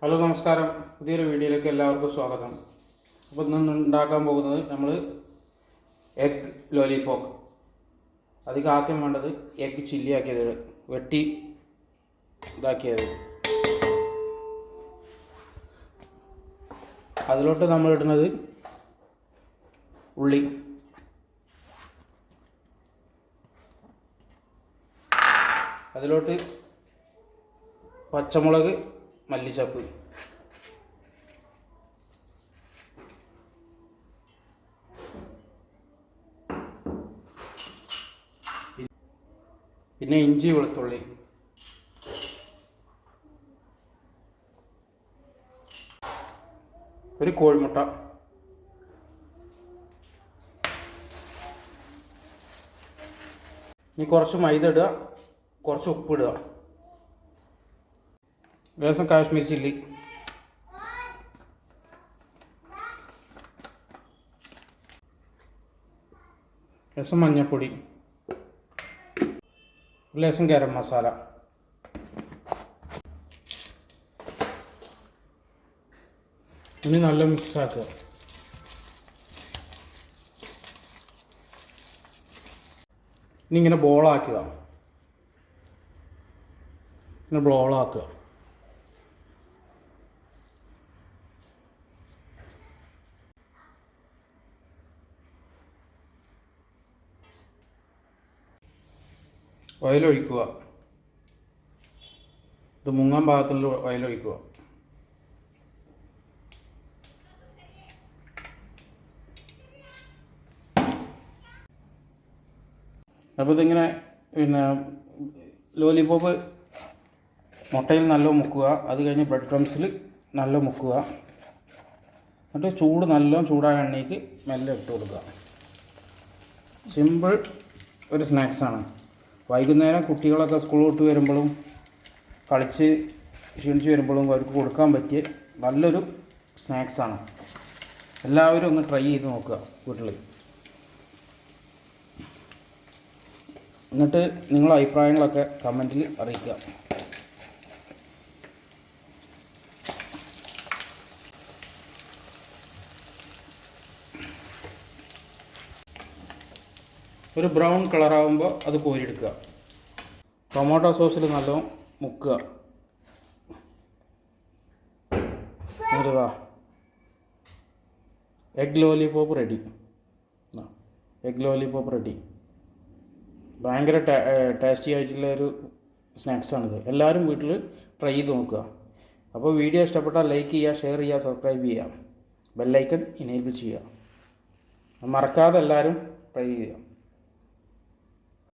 Hello നമസ്കാരം. പുതിയൊരു വീഡിയോയിലേക്ക് എല്ലാവർക്കും സ്വാഗതം. അപ്പോൾ ഇന്ന് ഉണ്ടാക്കാൻ പോകുന്നത് നമ്മൾ എഗ് ലോലിപോപ്പ്. അതിന് ആദ്യം വേണ്ടത് എഗ് ചില്ലി ആക്കിയത്, വെട്ടി ഇതാക്കിയത്. അതിലോട്ട് നമ്മൾ ഇടുന്നത് ഉള്ളി, അതിലോട്ട് പച്ചമുളക്, മല്ലിച്ചപ്പ്, പിന്നെ ഇഞ്ചി വെളുത്തുള്ളി, ഒരു കോഴിമുട്ട, ഇനി കുറച്ച് മൈദ ഇടുക, കുറച്ച് ഉപ്പിടുക, ലേശം കാശ്മീർ ചില്ലി, ലേശം മഞ്ഞൾപ്പൊടി, ലേശം ഗരം മസാല. ഇനി നല്ല മിക്സ് ആക്കുക. ഇനി ഇങ്ങനെ ബോളാക്കുക, ഇങ്ങനെ ബോളാക്കുക. ഓയിലൊഴിക്കുക, ഇത് മുങ്ങാൻ പാകത്തിൽ ഓയിലൊഴിക്കുക. അപ്പോൾ ഇതിങ്ങനെ ലോലിപോപ്പ് മുട്ടയിൽ നല്ല മുക്കുക. അത് കഴിഞ്ഞ് ബ്രെഡ് ക്രംസിൽ നല്ല മുക്കുക. എന്നിട്ട് നല്ല ചൂടായ എണ്ണയ്ക്ക് മെല്ലെ ഇട്ട് കൊടുക്കുക. സിമ്പിൾ ഒരു സ്നാക്സാണ്. വൈകുന്നേരം കുട്ടികളൊക്കെ സ്കൂൾ വിട്ട് വരുമ്പോഴും കളിച്ച് ക്ഷീണിച്ച് വരുമ്പോഴും അവർക്ക് കൊടുക്കാൻ പറ്റിയ നല്ലൊരു സ്നാക്സാണ്. എല്ലാവരും ഒന്ന് ട്രൈ ചെയ്ത് നോക്കുക വീട്ടിൽ. എന്നിട്ട് നിങ്ങളുടെ അഭിപ്രായങ്ങളൊക്കെ കമൻറ്റിൽ അറിയിക്കുക. ഒരു ബ്രൗൺ കളറാകുമ്പോൾ അത് കോരിയെടുക്കുക. ടൊമാറ്റോ സോസിൽ നല്ല മുക്കുക. എന്നിട്ടാ egg lollipop ready. Egg lollipop ready. ഭയങ്കര ടേസ്റ്റി ആയിട്ടുള്ള ഒരു സ്നാക്സാണിത്. എല്ലാവരും വീട്ടിൽ ട്രൈ ചെയ്ത് നോക്കുക. അപ്പോൾ വീഡിയോ ഇഷ്ടപ്പെട്ടാൽ ലൈക്ക് ചെയ്യുക, ഷെയർ ചെയ്യുക, സബ്സ്ക്രൈബ് ചെയ്യുക, ബെല്ലൈക്കൺ ഇനേബിൾ ചെയ്യുക. മറക്കാതെ എല്ലാവരും ട്രൈ ചെയ്യുക.